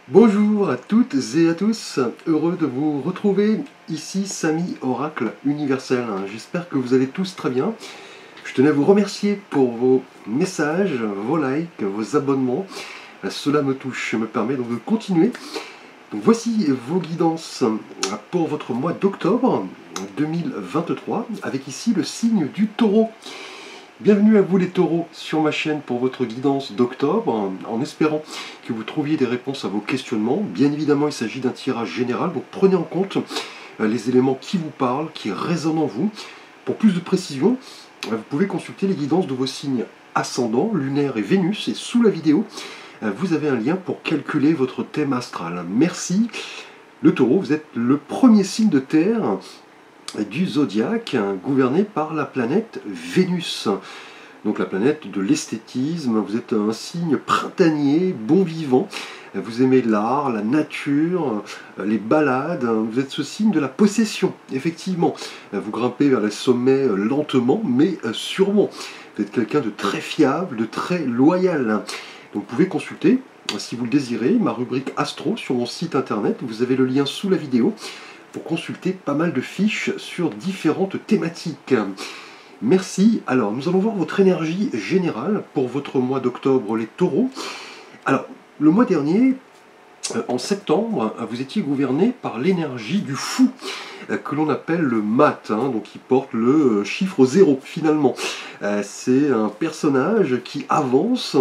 Bonjour à toutes et à tous, heureux de vous retrouver ici, Samy Oracle Universel. J'espère que vous allez tous très bien. Je tenais à vous remercier pour vos messages, vos likes, vos abonnements. Cela me touche, me permet donc de continuer. Donc voici vos guidances pour votre mois d'octobre 2023, avec ici le signe du taureau. Bienvenue à vous les taureaux sur ma chaîne pour votre guidance d'octobre, en espérant que vous trouviez des réponses à vos questionnements. Bien évidemment, il s'agit d'un tirage général, donc prenez en compte les éléments qui vous parlent, qui résonnent en vous. Pour plus de précision, vous pouvez consulter les guidances de vos signes ascendants, lunaire et Vénus, et sous la vidéo, vous avez un lien pour calculer votre thème astral. Merci. Le taureau, vous êtes le premier signe de terre du zodiaque, gouverné par la planète Vénus. Donc la planète de l'esthétisme, vous êtes un signe printanier, bon vivant, vous aimez l'art, la nature, les balades, vous êtes ce signe de la possession, effectivement. Vous grimpez vers les sommets lentement, mais sûrement. Vous êtes quelqu'un de très fiable, de très loyal. Donc vous pouvez consulter, si vous le désirez, ma rubrique Astro sur mon site internet, vous avez le lien sous la vidéo, pour consulter pas mal de fiches sur différentes thématiques. Merci. Alors, nous allons voir votre énergie générale pour votre mois d'octobre, les taureaux. Alors, le mois dernier, en septembre, vous étiez gouverné par l'énergie du fou, que l'on appelle le mat, donc qui porte le chiffre 0 finalement. C'est un personnage qui avance.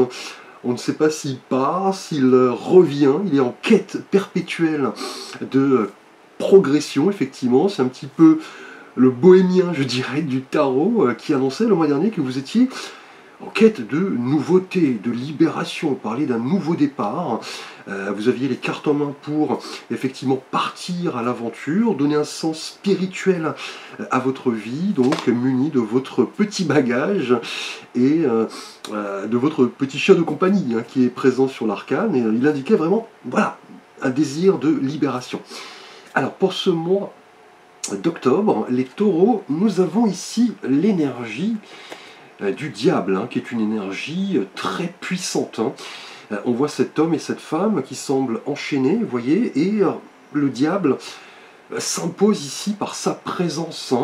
On ne sait pas s'il part, s'il revient. Il est en quête perpétuelle de progression, effectivement. C'est un petit peu le bohémien, je dirais, du tarot, qui annonçait le mois dernier que vous étiez en quête de nouveauté, de libération. On parlait d'un nouveau départ. Vous aviez les cartes en main pour effectivement partir à l'aventure, donner un sens spirituel à votre vie, donc muni de votre petit bagage et de votre petit chien de compagnie qui est présent sur l'arcane. Et il indiquait vraiment, voilà, un désir de libération. Alors pour ce mois d'octobre, les taureaux, nous avons ici l'énergie du diable, qui est une énergie très puissante. On voit cet homme et cette femme qui semblent enchaînés, vous voyez, et le diable s'impose ici par sa présence.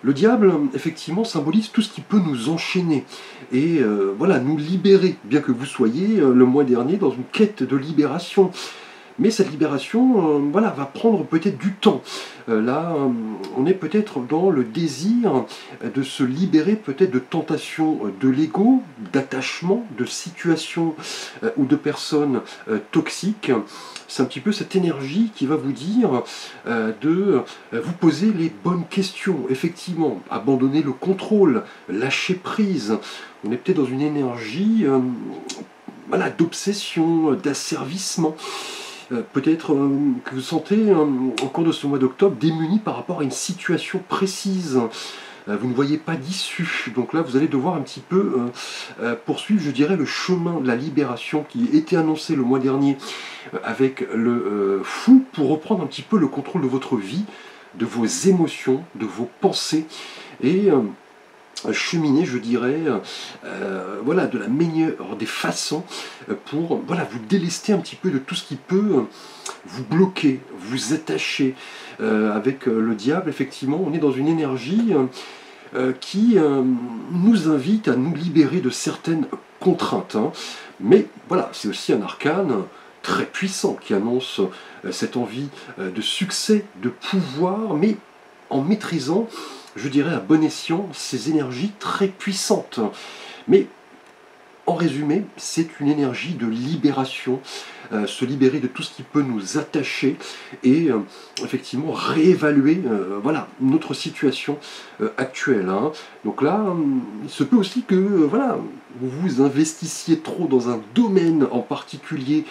Le diable, effectivement, symbolise tout ce qui peut nous enchaîner et voilà, nous libérer, bien que vous soyez le mois dernier dans une quête de libération. Mais cette libération voilà, va prendre peut-être du temps. Là, on est peut-être dans le désir de se libérer peut-être de tentations de l'ego, d'attachement, de situations ou de personnes toxiques. C'est un petit peu cette énergie qui va vous dire de vous poser les bonnes questions. Effectivement, abandonner le contrôle, lâcher prise. On est peut-être dans une énergie voilà, d'obsession, d'asservissement. Peut-être que vous sentez au cours de ce mois d'octobre démuni par rapport à une situation précise. Vous ne voyez pas d'issue. Donc là, vous allez devoir un petit peu poursuivre, je dirais, le chemin de la libération qui était annoncé le mois dernier avec le fou pour reprendre un petit peu le contrôle de votre vie, de vos émotions, de vos pensées et cheminer, je dirais, voilà, de la meilleure des façons pour voilà, vous délester un petit peu de tout ce qui peut vous bloquer, vous attacher. Avec le diable, effectivement, on est dans une énergie qui nous invite à nous libérer de certaines contraintes. Mais voilà, c'est aussi un arcane très puissant qui annonce cette envie de succès, de pouvoir, mais en maîtrisant, je dirais à bon escient, ces énergies très puissantes. Mais en résumé, c'est une énergie de libération, se libérer de tout ce qui peut nous attacher et effectivement réévaluer voilà, notre situation actuelle. Donc là, il se peut aussi que voilà, vous vous investissiez trop dans un domaine en particulier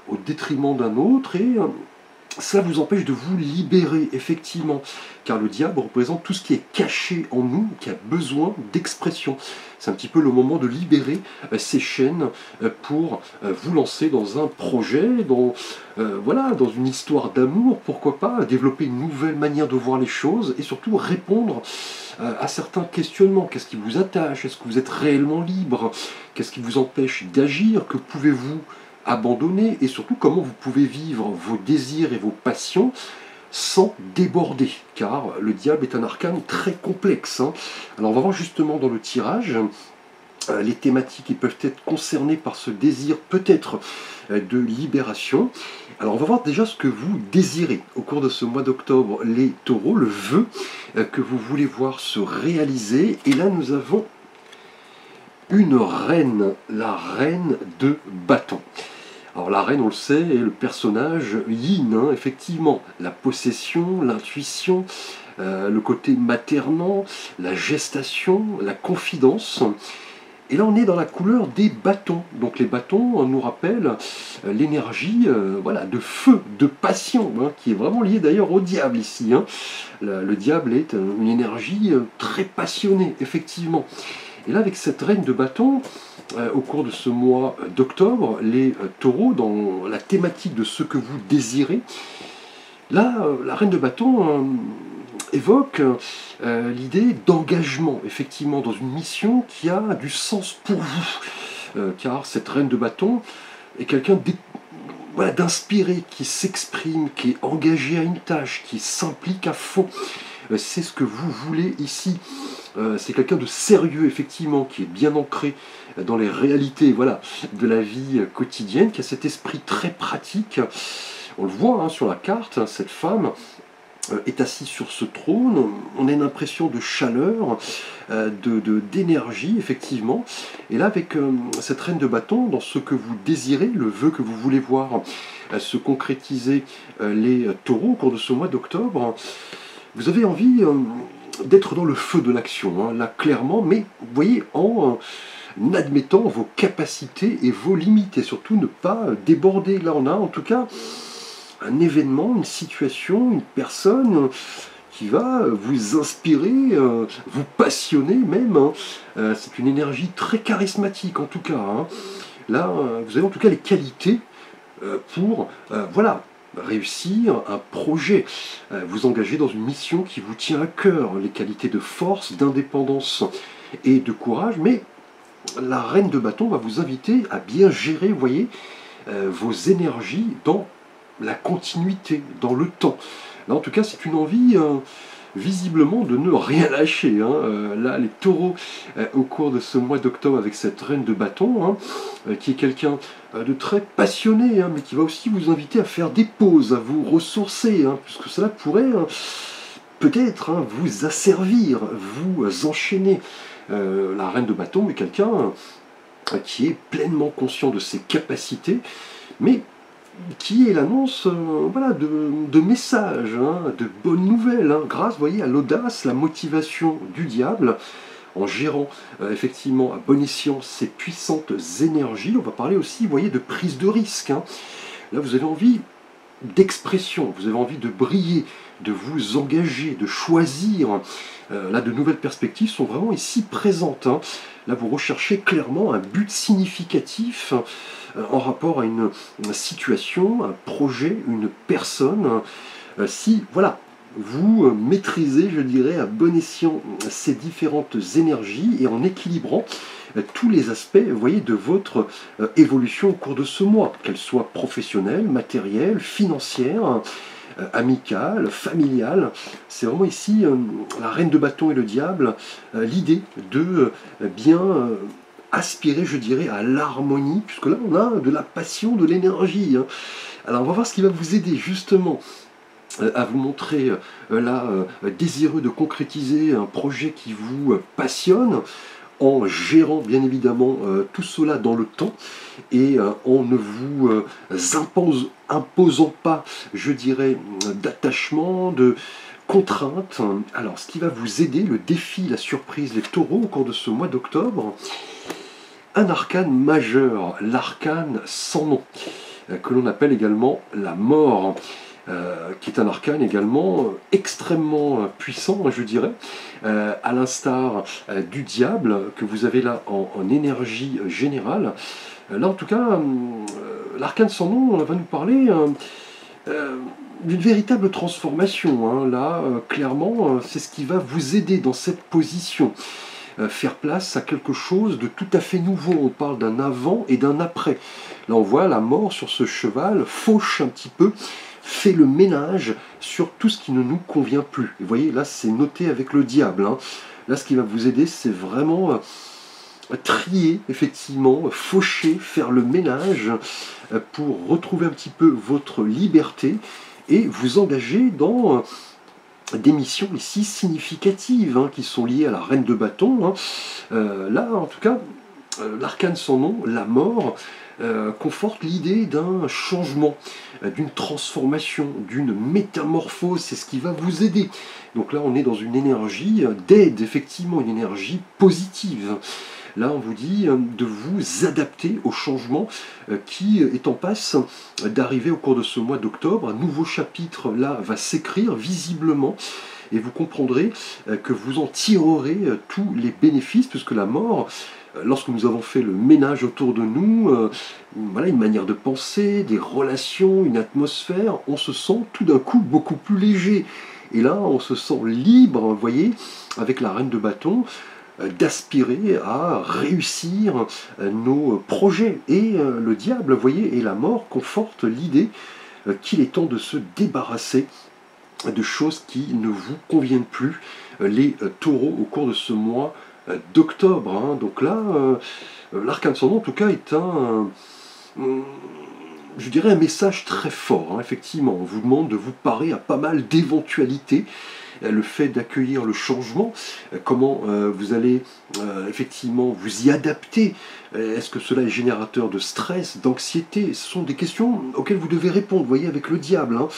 au détriment d'un autre et ça vous empêche de vous libérer, effectivement, car le diable représente tout ce qui est caché en nous, qui a besoin d'expression. C'est un petit peu le moment de libérer ces chaînes pour vous lancer dans un projet, voilà, dans une histoire d'amour, pourquoi pas, développer une nouvelle manière de voir les choses et surtout répondre à certains questionnements. Qu'est-ce qui vous attache? Est-ce que vous êtes réellement libre? Qu'est-ce qui vous empêche d'agir? Que pouvez-vous abandonner et surtout comment vous pouvez vivre vos désirs et vos passions sans déborder, car le diable est un arcane très complexe, hein. Alors on va voir justement dans le tirage les thématiques qui peuvent être concernées par ce désir peut-être de libération. Alors on va voir déjà ce que vous désirez au cours de ce mois d'octobre, les taureaux, le vœu que vous voulez voir se réaliser. Et là nous avons une reine, la reine de bâton. Alors la reine, on le sait, est le personnage yin, hein, effectivement, la possession, l'intuition, le côté maternant, la gestation, la confidence. Et là, on est dans la couleur des bâtons. Donc les bâtons nous rappellent l'énergie voilà, de feu, de passion, hein, qui est vraiment liée d'ailleurs au diable ici, hein. Le diable est une énergie très passionnée, effectivement. Et là, avec cette reine de bâton, au cours de ce mois d'octobre, les taureaux, dans la thématique de ce que vous désirez, là, la reine de bâton évoque l'idée d'engagement, effectivement, dans une mission qui a du sens pour vous. Car cette reine de bâton est quelqu'un voilà, d'inspiré, qui s'exprime, qui est engagé à une tâche, qui s'implique à fond. C'est ce que vous voulez ici. C'est quelqu'un de sérieux, effectivement, qui est bien ancré dans les réalités voilà, de la vie quotidienne, qui a cet esprit très pratique. On le voit hein, sur la carte, hein, cette femme est assise sur ce trône, on a une impression de chaleur, d'énergie, effectivement. Et là, avec cette reine de bâton, dans ce que vous désirez, le vœu que vous voulez voir se concrétiser les taureaux au cours de ce mois d'octobre, vous avez envie d'être dans le feu de l'action, hein, là clairement, mais vous voyez, en admettant vos capacités et vos limites, et surtout ne pas déborder. Là, on a en tout cas un événement, une situation, une personne qui va vous inspirer, vous passionner même, hein. C'est une énergie très charismatique en tout cas, hein. Là, vous avez en tout cas les qualités pour voilà, réussir un projet, vous engager dans une mission qui vous tient à cœur, les qualités de force, d'indépendance et de courage, mais la reine de bâton va vous inviter à bien gérer, vous voyez, vos énergies dans la continuité, dans le temps. Là, en tout cas, c'est une envie visiblement de ne rien lâcher, hein. Là, les taureaux, au cours de ce mois d'octobre, avec cette reine de bâton, hein, qui est quelqu'un de très passionné, hein, mais qui va aussi vous inviter à faire des pauses, à vous ressourcer, hein, puisque cela pourrait peut-être hein, vous asservir, vous enchaîner. La reine de bâton est quelqu'un qui est pleinement conscient de ses capacités, mais qui est l'annonce voilà, de messages, hein, de bonnes nouvelles, hein, grâce vous voyez, à l'audace, la motivation du diable, en gérant effectivement à bon escient ces puissantes énergies. On va parler aussi vous voyez, de prise de risque, hein. Là, vous avez envie d'expression, vous avez envie de briller, de vous engager, de choisir. Là, de nouvelles perspectives sont vraiment ici présentes, hein. Là, vous recherchez clairement un but significatif en rapport à une situation, un projet, une personne. Si, voilà, vous maîtrisez, je dirais, à bon escient ces différentes énergies et en équilibrant tous les aspects, vous voyez, de votre évolution au cours de ce mois, qu'elle soit professionnelle, matérielle, financière, amicale, familiale. C'est vraiment ici la reine de bâton et le diable, l'idée de bien aspirer, je dirais, à l'harmonie, puisque là on a de la passion, de l'énergie, hein. Alors on va voir ce qui va vous aider justement à vous montrer là désireux de concrétiser un projet qui vous passionne, en gérant bien évidemment tout cela dans le temps et en ne vous imposant pas, je dirais, d'attachement, de contraintes. Alors ce qui va vous aider, le défi, la surprise, les taureaux au cours de ce mois d'octobre, un arcane majeur, l'arcane sans nom, que l'on appelle également la mort, qui est un arcane également extrêmement puissant, je dirais, à l'instar du diable que vous avez là en énergie générale. Là, en tout cas, l'arcane sans nom va nous parler d'une véritable transformation, hein. Là, clairement, c'est ce qui va vous aider dans cette position. Faire place à quelque chose de tout à fait nouveau. On parle d'un avant et d'un après. Là on voit la mort sur ce cheval, fauche un petit peu, fait le ménage sur tout ce qui ne nous convient plus. Et vous voyez, là c'est noté avec le diable, hein. Là ce qui va vous aider, c'est vraiment trier, effectivement, faucher, faire le ménage pour retrouver un petit peu votre liberté et vous engager dans des missions ici significatives, hein, qui sont liées à la reine de bâton, hein. Là, en tout cas, l'arcane sans nom, la mort, conforte l'idée d'un changement, d'une transformation, d'une métamorphose. C'est ce qui va vous aider. Donc là, on est dans une énergie d'aide, effectivement, une énergie positive. Là, on vous dit de vous adapter au changement qui est en passe d'arriver au cours de ce mois d'octobre. Un nouveau chapitre, là, va s'écrire visiblement et vous comprendrez que vous en tirerez tous les bénéfices, puisque la mort, lorsque nous avons fait le ménage autour de nous, voilà, une manière de penser, des relations, une atmosphère, on se sent tout d'un coup beaucoup plus léger. Et là, on se sent libre, vous voyez, avec la reine de bâton, d'aspirer à réussir nos projets. Et le diable, vous voyez, et la mort confortent l'idée qu'il est temps de se débarrasser de choses qui ne vous conviennent plus, les taureaux, au cours de ce mois d'octobre, hein. Donc là, l'arcane sans nom, en tout cas, est je dirais un message très fort, hein. Effectivement, on vous demande de vous parer à pas mal d'éventualités. Le fait d'accueillir le changement, comment vous allez effectivement vous y adapter. Est-ce que cela est générateur de stress, d'anxiété? Ce sont des questions auxquelles vous devez répondre, vous voyez, avec le diable, hein,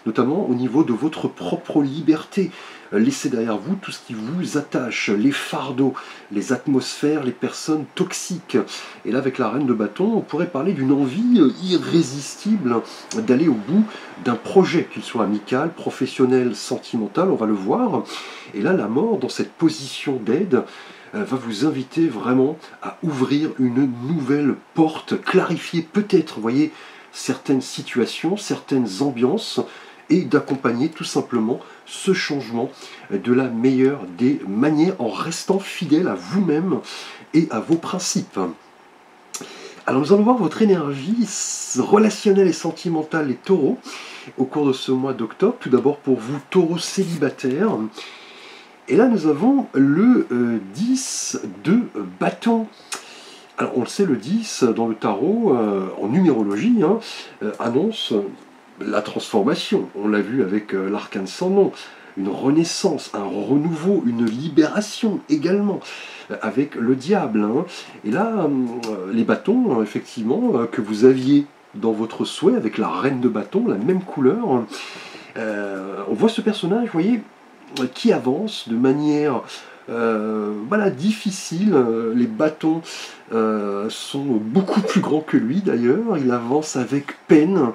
notamment au niveau de votre propre liberté. Laissez derrière vous tout ce qui vous attache, les fardeaux, les atmosphères, les personnes toxiques. Et là, avec la reine de bâton, on pourrait parler d'une envie irrésistible d'aller au bout d'un projet, qu'il soit amical, professionnel, sentimental, on va le voir. Et là, la mort, dans cette position d'aide, va vous inviter vraiment à ouvrir une nouvelle porte, clarifier peut-être, vous voyez, certaines situations, certaines ambiances, et d'accompagner tout simplement ce changement de la meilleure des manières en restant fidèle à vous-même et à vos principes. Alors nous allons voir votre énergie relationnelle et sentimentale, les taureaux, au cours de ce mois d'octobre. Tout d'abord pour vous, taureaux célibataires. Et là nous avons le 10 de bâton. Alors on le sait, le 10 dans le tarot, en numérologie, hein, annonce la transformation. On l'a vu avec l'arcane sans nom, une renaissance, un renouveau, une libération également, avec le diable, hein. Et là, les bâtons, effectivement, que vous aviez dans votre souhait, avec la reine de bâton, la même couleur, on voit ce personnage, vous voyez, qui avance de manière voilà, difficile. Les bâtons sont beaucoup plus grands que lui d'ailleurs, il avance avec peine.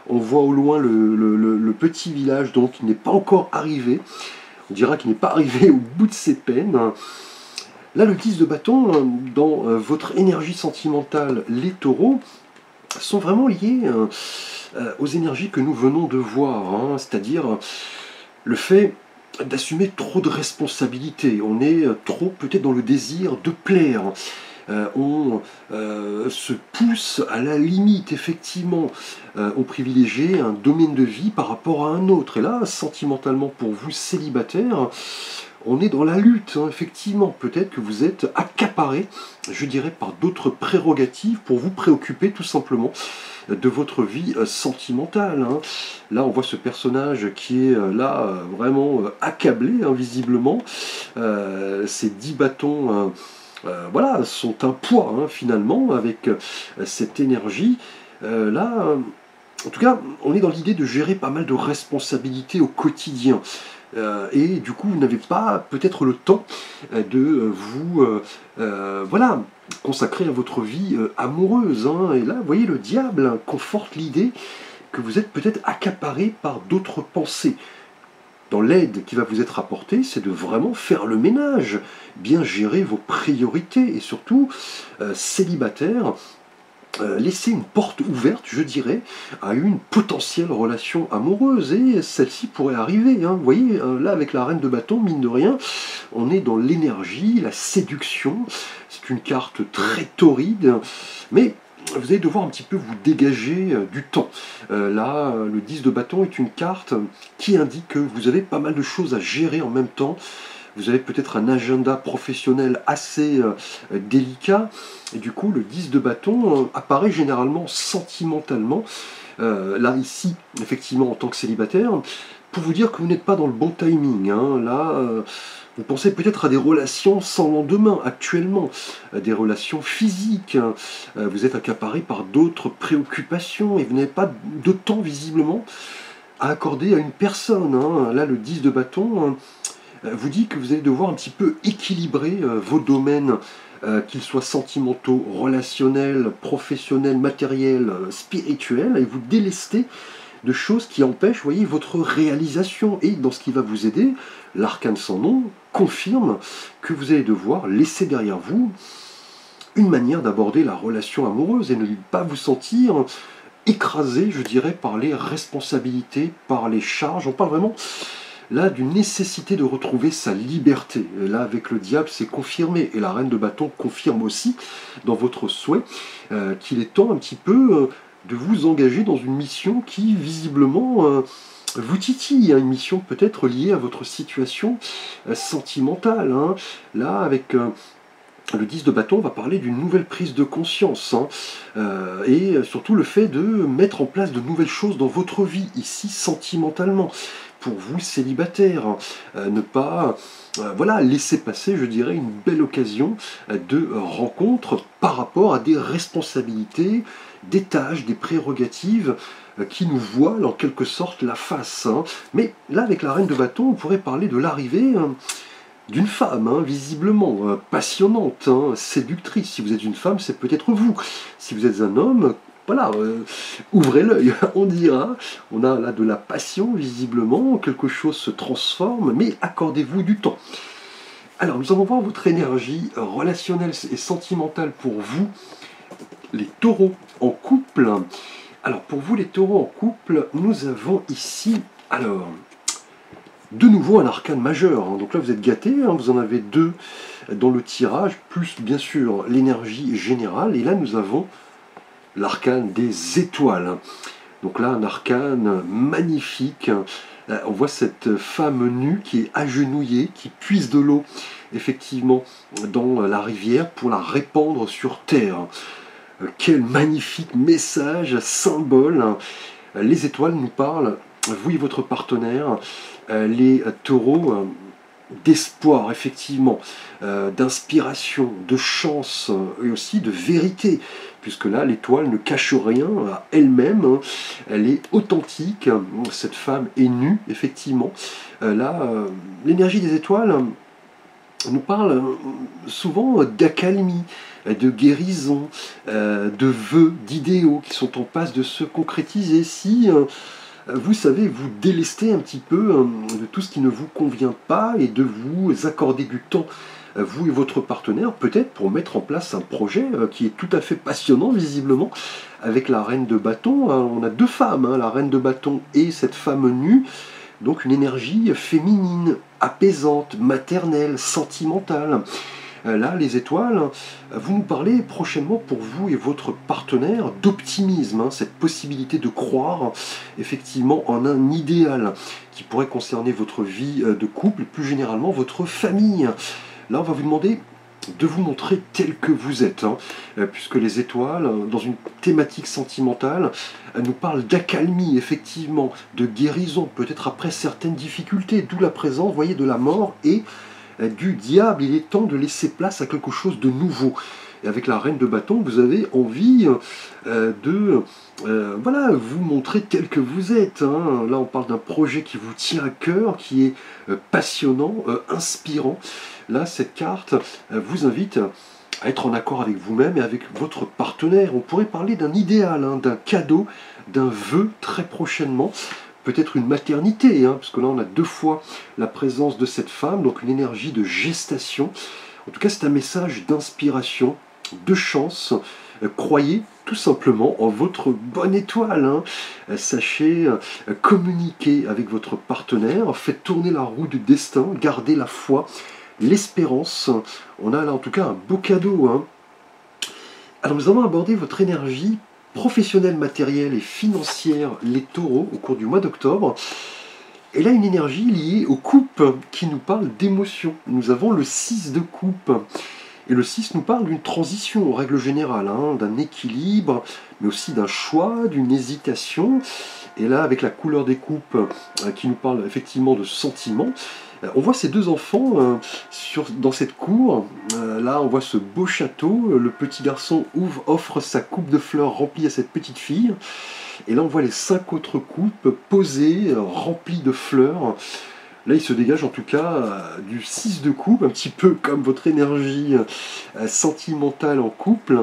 On voit au loin le petit village, donc il n'est pas encore arrivé. On dira qu'il n'est pas arrivé au bout de ses peines. Là, le 10 de bâton, dans votre énergie sentimentale, les taureaux, sont vraiment liés aux énergies que nous venons de voir, hein, c'est-à-dire le fait d'assumer trop de responsabilités. On est trop peut-être dans le désir de plaire. On se pousse à la limite, effectivement. On privilégie un domaine de vie par rapport à un autre. Et là, sentimentalement, pour vous, célibataires, on est dans la lutte, hein, effectivement. Peut-être que vous êtes accaparé, je dirais, par d'autres prérogatives pour vous préoccuper tout simplement de votre vie sentimentale, hein. Là, on voit ce personnage qui est là vraiment accablé, hein, visiblement. Ces 10 bâtons voilà, sont un poids, hein, finalement, avec cette énergie. Là, en tout cas, on est dans l'idée de gérer pas mal de responsabilités au quotidien. Et du coup, vous n'avez pas peut-être le temps de vous voilà, consacrer à votre vie amoureuse, hein. Et là, vous voyez, le diable conforte l'idée que vous êtes peut-être accaparé par d'autres pensées. Dans l'aide qui va vous être apportée, c'est de vraiment faire le ménage, bien gérer vos priorités et surtout, célibataire, laisser une porte ouverte, je dirais, à une potentielle relation amoureuse, et celle-ci pourrait arriver, hein. Vous voyez, là avec la reine de bâton, mine de rien, on est dans l'énergie, la séduction. C'est une carte très torride, mais vous allez devoir un petit peu vous dégager du temps. Là, le 10 de bâton est une carte qui indique que vous avez pas mal de choses à gérer en même temps. Vous avez peut-être un agenda professionnel assez délicat, et du coup le 10 de bâton apparaît généralement sentimentalement, là ici, effectivement en tant que célibataire, pour vous dire que vous n'êtes pas dans le bon timing. Hein. Là, vous pensez peut-être à des relations sans lendemain actuellement, des relations physiques, hein. Vous êtes accaparé par d'autres préoccupations, et vous n'avez pas de temps visiblement à accorder à une personne. Hein. Là, le 10 de bâton vous dit que vous allez devoir un petit peu équilibrer vos domaines, qu'ils soient sentimentaux, relationnels, professionnels, matériels, spirituels, et vous délester de choses qui empêchent, voyez, votre réalisation. Et dans ce qui va vous aider, l'arcane sans nom confirme que vous allez devoir laisser derrière vous une manière d'aborder la relation amoureuse et ne pas vous sentir écrasé, je dirais, par les responsabilités, par les charges. On parle vraiment là d'une nécessité de retrouver sa liberté. Et là, avec le diable, c'est confirmé. Et la reine de bâton confirme aussi dans votre souhait qu'il est temps un petit peu de vous engager dans une mission qui, visiblement, vous titille. Hein, une mission peut-être liée à votre situation sentimentale. Hein. Là, avec le 10 de bâton, on va parler d'une nouvelle prise de conscience, hein, et surtout le fait de mettre en place de nouvelles choses dans votre vie, ici sentimentalement. Pour vous, célibataire, hein, ne pas voilà, laisser passer, je dirais, une belle occasion de rencontre par rapport à des responsabilités, des tâches, des prérogatives qui nous voilent en quelque sorte la face. Hein. Mais là, avec la reine de bâton, on pourrait parler de l'arrivée d'une femme, hein, visiblement, passionnante, hein, séductrice. Si vous êtes une femme, c'est peut-être vous. Si vous êtes un homme, voilà, ouvrez l'œil, on dira. On a là de la passion, visiblement, quelque chose se transforme, mais accordez-vous du temps. Alors, nous allons voir votre énergie relationnelle et sentimentale pour vous, les taureaux en couple. Alors, pour vous, les taureaux en couple, nous avons ici, alors, de nouveau un arcane majeur. Hein. Donc là, vous êtes gâtés, hein, vous en avez deux dans le tirage, plus bien sûr l'énergie générale. Et là, nous avons l'arcane des étoiles. Donc là, un arcane magnifique. On voit cette femme nue qui est agenouillée, qui puise de l'eau, effectivement, dans la rivière pour la répandre sur terre. Quel magnifique message, symbole. Les étoiles nous parlent, vous et votre partenaire, les taureaux, d'espoir, effectivement, d'inspiration, de chance et aussi de vérité, puisque là, l'étoile ne cache rien à elle-même, hein. Elle est authentique, cette femme est nue, effectivement. Là, l'énergie des étoiles nous parle souvent d'accalmie, de guérison, de vœux, d'idéaux qui sont en passe de se concrétiser. Si vous savez vous délester un petit peu de tout ce qui ne vous convient pas et de vous accorder du temps, vous et votre partenaire, peut-être pour mettre en place un projet qui est tout à fait passionnant visiblement, avec la reine de bâton. On a deux femmes, hein, la reine de bâton et cette femme nue, donc une énergie féminine, apaisante, maternelle, sentimentale. Là, les étoiles, vous nous parlez prochainement pour vous et votre partenaire d'optimisme, hein, cette possibilité de croire effectivement en un idéal qui pourrait concerner votre vie de couple et plus généralement votre famille. Là, on va vous demander de vous montrer tel que vous êtes, hein, puisque les étoiles, dans une thématique sentimentale, nous parlent d'accalmie, effectivement, de guérison, peut-être après certaines difficultés, d'où la présence, vous voyez, de la mort et du diable. Il est temps de laisser place à quelque chose de nouveau. Et avec la reine de bâton, vous avez envie de voilà, vous montrer tel que vous êtes. Hein. Là, on parle d'un projet qui vous tient à cœur, qui est passionnant, inspirant. Là, cette carte vous invite à être en accord avec vous-même et avec votre partenaire. On pourrait parler d'un idéal, hein, d'un cadeau, d'un vœu très prochainement. Peut-être une maternité, hein, parce que là on a deux fois la présence de cette femme, donc une énergie de gestation. En tout cas, c'est un message d'inspiration, de chance. Croyez tout simplement en votre bonne étoile. Hein. Sachez communiquer avec votre partenaire, faites tourner la roue du destin, gardez la foi, l'espérance. On a là en tout cas un beau cadeau. Hein. Alors nous allons aborder votre énergie professionnelle, matérielle et financière, les taureaux, au cours du mois d'octobre. Et là, une énergie liée aux coupes qui nous parle d'émotion. Nous avons le 6 de coupe. Et le 6 nous parle d'une transition, en règle générale, d'un équilibre, mais aussi d'un choix, d'une hésitation. Et là, avec la couleur des coupes qui nous parle effectivement de sentiments, on voit ces deux enfants dans cette cour. Là, on voit ce beau château. Le petit garçon offre sa coupe de fleurs remplie à cette petite fille. Et là, on voit les 5 autres coupes posées, remplies de fleurs. Là, il se dégage en tout cas du 6 de coupe, un petit peu comme votre énergie sentimentale en couple.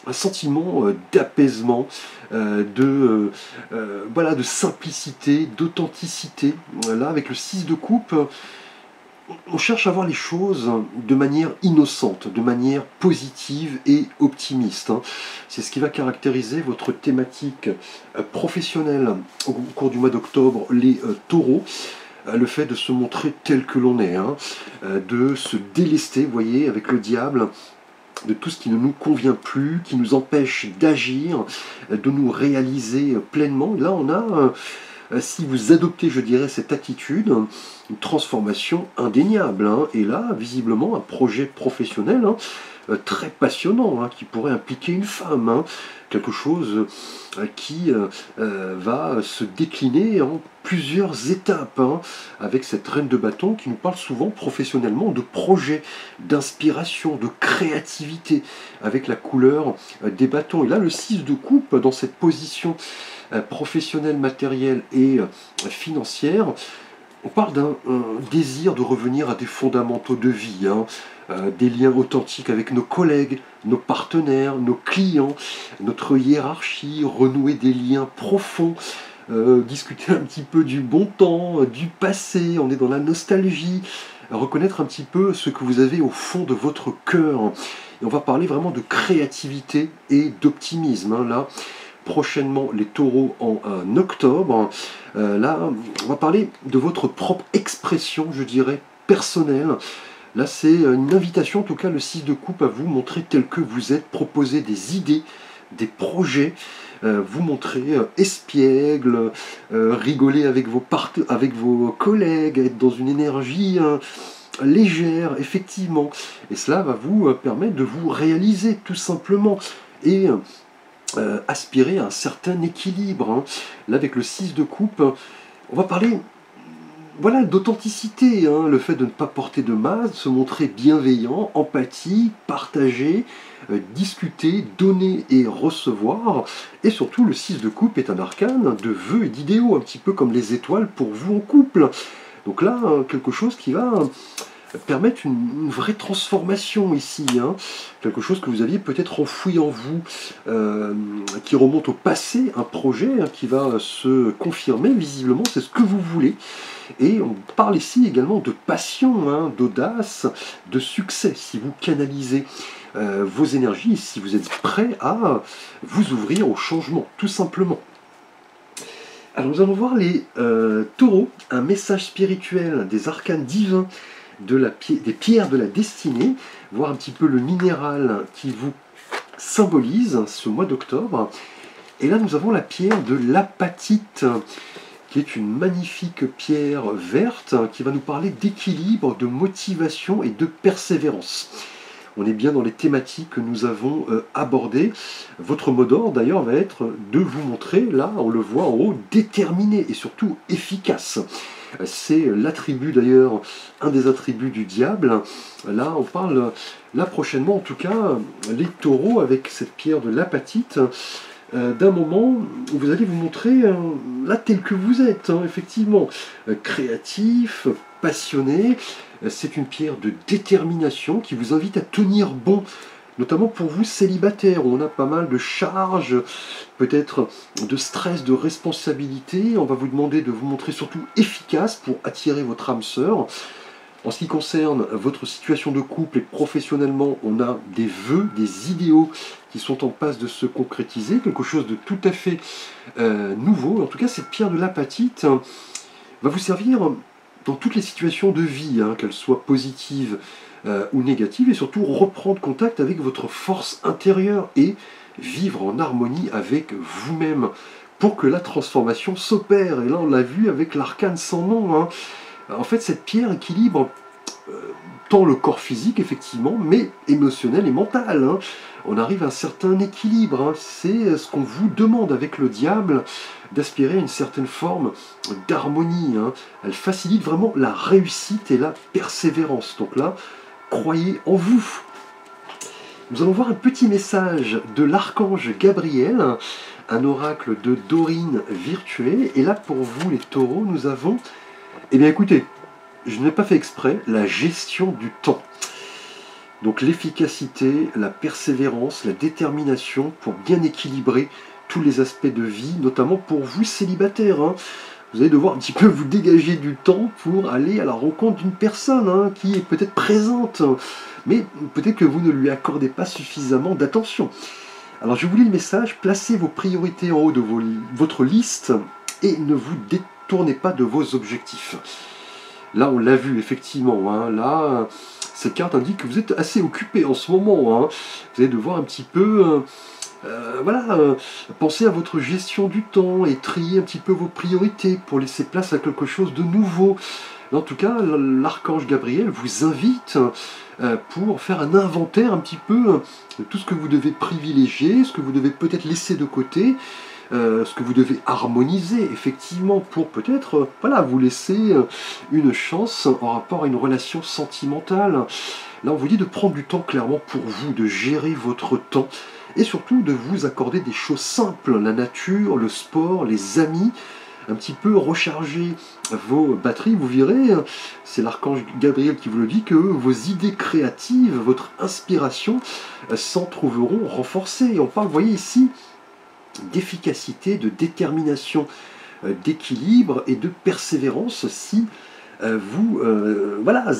Un sentiment d'apaisement, voilà, de simplicité, d'authenticité. Là, avec le 6 de coupe, on cherche à voir les choses de manière innocente, de manière positive et optimiste. C'est ce qui va caractériser votre thématique professionnelle au cours du mois d'octobre, les taureaux. Le fait de se montrer tel que l'on est, de se délester, vous voyez, avec le diable, de tout ce qui ne nous convient plus, qui nous empêche d'agir, de nous réaliser pleinement. Là, on a, si vous adoptez, je dirais, cette attitude, une transformation indéniable. Et là, visiblement, un projet professionnel très passionnant, qui pourrait impliquer une femme. Quelque chose qui va se décliner en plusieurs étapes, avec cette reine de bâton qui nous parle souvent professionnellement de projets, d'inspiration, de créativité, avec la couleur des bâtons. Et là, le 6 de coupe, dans cette position professionnelle, matérielle et financière, on parle d'un désir de revenir à des fondamentaux de vie, des liens authentiques avec nos collègues, nos partenaires, nos clients, notre hiérarchie, renouer des liens profonds, discuter un petit peu du bon temps, du passé, on est dans la nostalgie, reconnaître un petit peu ce que vous avez au fond de votre cœur. Et on va parler vraiment de créativité et d'optimisme, là. Prochainement les taureaux en octobre. Là, on va parler de votre propre expression, je dirais, personnelle. Là, c'est une invitation, en tout cas, le 6 de coupe, à vous montrer tel que vous êtes, proposer des idées, des projets, vous montrer espiègle, rigoler avec vos collègues, être dans une énergie légère, effectivement. Et cela va vous permettre de vous réaliser, tout simplement. Et aspirer à un certain équilibre. Là, avec le 6 de coupe, on va parler, voilà, d'authenticité, le fait de ne pas porter de masque, se montrer bienveillant, empathie, partager, discuter, donner et recevoir. Et surtout, le 6 de coupe est un arcane de vœux et d'idéaux, un petit peu comme les étoiles pour vous en couple. Donc là, quelque chose qui va permettre une vraie transformation ici, quelque chose que vous aviez peut-être enfoui en vous, qui remonte au passé, un projet qui va se confirmer, visiblement, c'est ce que vous voulez. Et on parle ici également de passion, d'audace, de succès, si vous canalisez vos énergies, si vous êtes prêt à vous ouvrir au changement, tout simplement. Alors nous allons voir les taureaux, un message spirituel des arcanes divins, des pierres de la destinée, voir un petit peu le minéral qui vous symbolise ce mois d'octobre. Et là, nous avons la pierre de l'apatite, qui est une magnifique pierre verte qui va nous parler d'équilibre, de motivation et de persévérance. On est bien dans les thématiques que nous avons abordées. Votre mot d'ordre, d'ailleurs, va être de vous montrer, là, on le voit en haut, déterminé et surtout efficace. C'est l'attribut d'ailleurs, un des attributs du diable. Là, on parle, là prochainement en tout cas, les taureaux avec cette pierre de l'apatite, d'un moment où vous allez vous montrer là tel que vous êtes, effectivement, créatif, passionné. C'est une pierre de détermination qui vous invite à tenir bon, notamment pour vous célibataires, où on a pas mal de charges, peut-être de stress, de responsabilité. On va vous demander de vous montrer surtout efficace pour attirer votre âme sœur. En ce qui concerne votre situation de couple et professionnellement, on a des vœux, des idéaux qui sont en passe de se concrétiser, quelque chose de tout à fait nouveau. En tout cas, cette pierre de l'apatite va vous servir dans toutes les situations de vie, qu'elles soient positives, ou négatives, et surtout reprendre contact avec votre force intérieure et vivre en harmonie avec vous-même pour que la transformation s'opère. Et là, on l'a vu avec l'arcane sans nom, hein. En fait, cette pierre équilibre tant le corps physique, effectivement, mais émotionnel et mental, hein. On arrive à un certain équilibre, hein. C'est ce qu'on vous demande avec le diable, d'aspirer à une certaine forme d'harmonie, hein. Elle facilite vraiment la réussite et la persévérance. Donc là, croyez en vous. Nous allons voir un petit message de l'archange Gabriel, un oracle de Dorine virtuelle. Et là, pour vous, les taureaux, nous avons... Eh bien, écoutez, je n'ai pas fait exprès, la gestion du temps. Donc l'efficacité, la persévérance, la détermination pour bien équilibrer tous les aspects de vie, notamment pour vous célibataires, hein. Vous allez devoir un petit peu vous dégager du temps pour aller à la rencontre d'une personne, hein, qui est peut-être présente, mais peut-être que vous ne lui accordez pas suffisamment d'attention. Alors je vous lis le message, placez vos priorités en haut de votre liste et ne vous détournez pas de vos objectifs. Là on l'a vu effectivement, hein, là ces cartes indiquent que vous êtes assez occupé en ce moment, hein. Vous allez devoir un petit peu... pensez à votre gestion du temps et trier un petit peu vos priorités pour laisser place à quelque chose de nouveau. En tout cas, l'archange Gabriel vous invite pour faire un inventaire un petit peu de tout ce que vous devez privilégier, ce que vous devez peut-être laisser de côté, ce que vous devez harmoniser effectivement pour peut-être vous laisser une chance en rapport à une relation sentimentale. Là, on vous dit de prendre du temps clairement pour vous, de gérer votre temps, et surtout de vous accorder des choses simples, la nature, le sport, les amis, un petit peu recharger vos batteries. Vous verrez, c'est l'archange Gabriel qui vous le dit, que vos idées créatives, votre inspiration s'en trouveront renforcées. Et on parle, vous voyez ici, d'efficacité, de détermination, d'équilibre et de persévérance si vous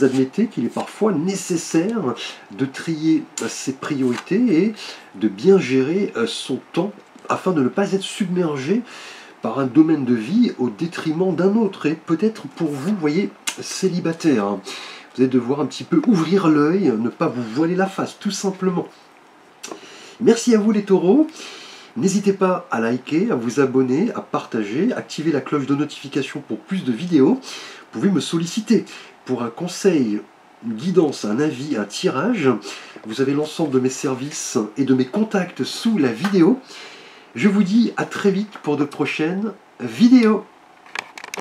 admettez qu'il est parfois nécessaire de trier ses priorités et de bien gérer son temps afin de ne pas être submergé par un domaine de vie au détriment d'un autre. Et peut-être pour vous, voyez, célibataire, hein, vous allez devoir un petit peu ouvrir l'œil, ne pas vous voiler la face, tout simplement. Merci à vous les taureaux. N'hésitez pas à liker, à vous abonner, à partager, activer la cloche de notification pour plus de vidéos. Vous pouvez me solliciter pour un conseil, une guidance, un avis, un tirage. Vous avez l'ensemble de mes services et de mes contacts sous la vidéo. Je vous dis à très vite pour de prochaines vidéos.